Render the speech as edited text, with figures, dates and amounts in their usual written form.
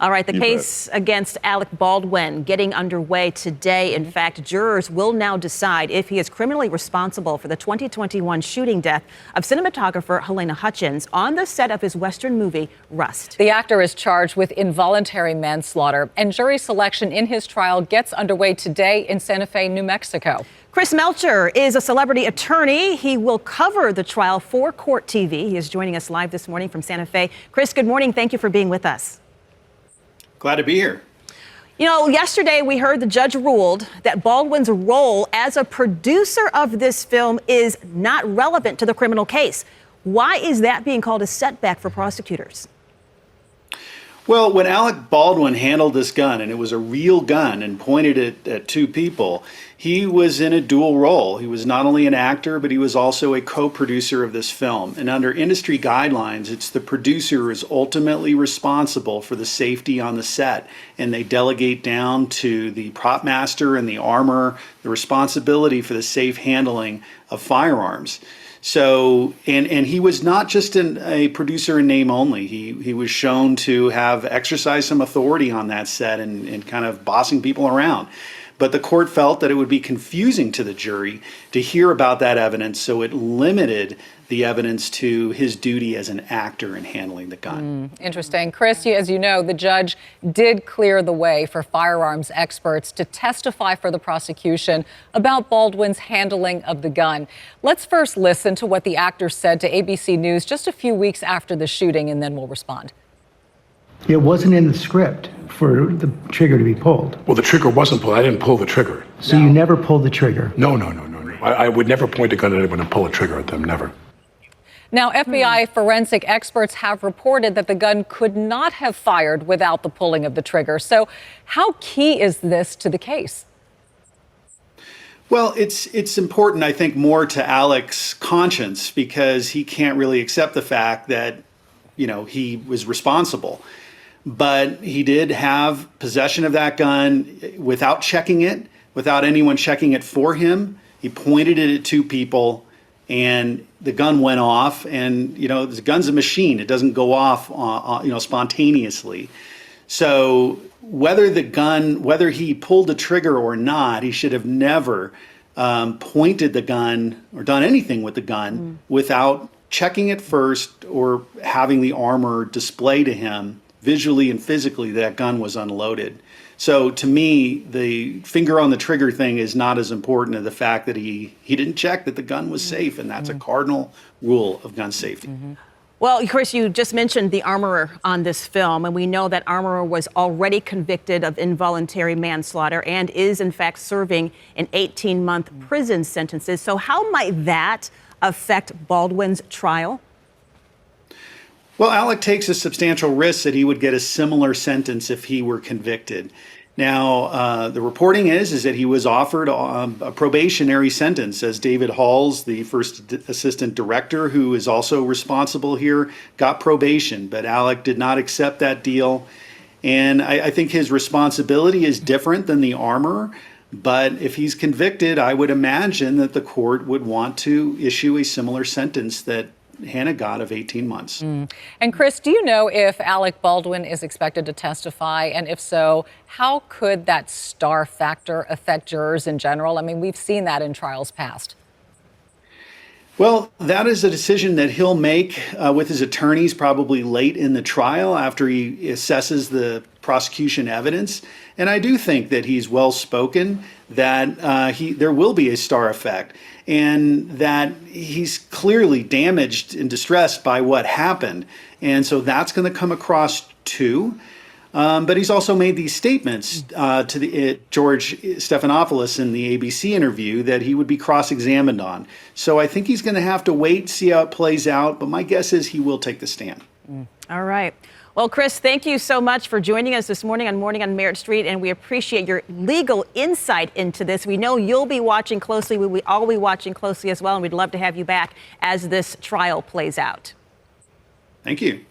All right, the case against Alec Baldwin getting underway today. In fact, jurors will now decide if he is criminally responsible for the 2021 shooting death of cinematographer Halyna Hutchins on the set of his Western movie, Rust. The actor is charged with involuntary manslaughter, and jury selection in his trial gets underway today in Santa Fe, New Mexico. Chris Melcher is a celebrity attorney. He will cover the trial for Court TV. He is joining us live this morning from Santa Fe. Chris, good morning. Thank you for being with us. Glad to be here. You know, yesterday we heard the judge ruled that Baldwin's role as a producer of this film is not relevant to the criminal case. Why is that being called a setback for prosecutors? Well, when Alec Baldwin handled this gun, and it was a real gun and pointed it at two people, he was in a dual role. He was not only an actor, but he was also a co-producer of this film. And under industry guidelines, it's the producer who is ultimately responsible for the safety on the set. And they delegate down to the prop master and the armorer the responsibility for the safe handling of firearms. So, and he was not just a producer in name only. He was shown to have exercised some authority on that set and kind of bossing people around. But the court felt that it would be confusing to the jury to hear about that evidence, so it limited the evidence to his duty as an actor in handling the gun. Interesting. Chris, as you know, the judge did clear the way for firearms experts to testify for the prosecution about Baldwin's handling of the gun. Let's first listen to what the actor said to ABC News just a few weeks after the shooting, and then we'll respond. It wasn't in the script for the trigger to be pulled. Well, the trigger wasn't pulled. I didn't pull the trigger. So you never pulled the trigger? No. I would never point a gun at anyone and pull a trigger at them, never. Now, FBI forensic experts have reported that the gun could not have fired without the pulling of the trigger. So how key is this to the case? Well, it's important, I think, more to Alec's conscience, because he can't really accept the fact that, he was responsible. But he did have possession of that gun without checking it, without anyone checking it for him. He pointed it at two people, and the gun went off. And, the gun's a machine. It doesn't go off, spontaneously. So whether he pulled the trigger or not, he should have never pointed the gun or done anything with the gun without checking it first or having the armor display to him visually and physically that gun was unloaded. So to me, the finger on the trigger thing is not as important as the fact that he didn't check that the gun was safe, and that's a cardinal rule of gun safety. Well, Chris, you just mentioned the armorer on this film, and we know that armorer was already convicted of involuntary manslaughter and is, in fact, serving an 18-month prison sentences. So how might that affect Baldwin's trial? Well, Alec takes a substantial risk that he would get a similar sentence if he were convicted. Now, the reporting is that he was offered a probationary sentence, as David Halls, the first assistant director, who is also responsible here, got probation. But Alec did not accept that deal. And I think his responsibility is different than the armorer. But if he's convicted, I would imagine that the court would want to issue a similar sentence that Hannah got of 18 months. And Chris, do you know if Alec Baldwin is expected to testify? And if so, how could that star factor affect jurors in general? I mean, we've seen that in trials past. Well, that is a decision that he'll make with his attorneys probably late in the trial after he assesses the prosecution evidence. And I do think that he's well-spoken, that there will be a star effect, and that he's clearly damaged and distressed by what happened. And so that's going to come across too. But he's also made these statements to George Stephanopoulos in the ABC interview that he would be cross-examined on. So I think he's going to have to wait, see how it plays out. But my guess is he will take the stand. All right. Well, Chris, thank you so much for joining us this morning on Merritt Street, and we appreciate your legal insight into this. We know you'll be watching closely. We all be watching closely as well, and we'd love to have you back as this trial plays out. Thank you.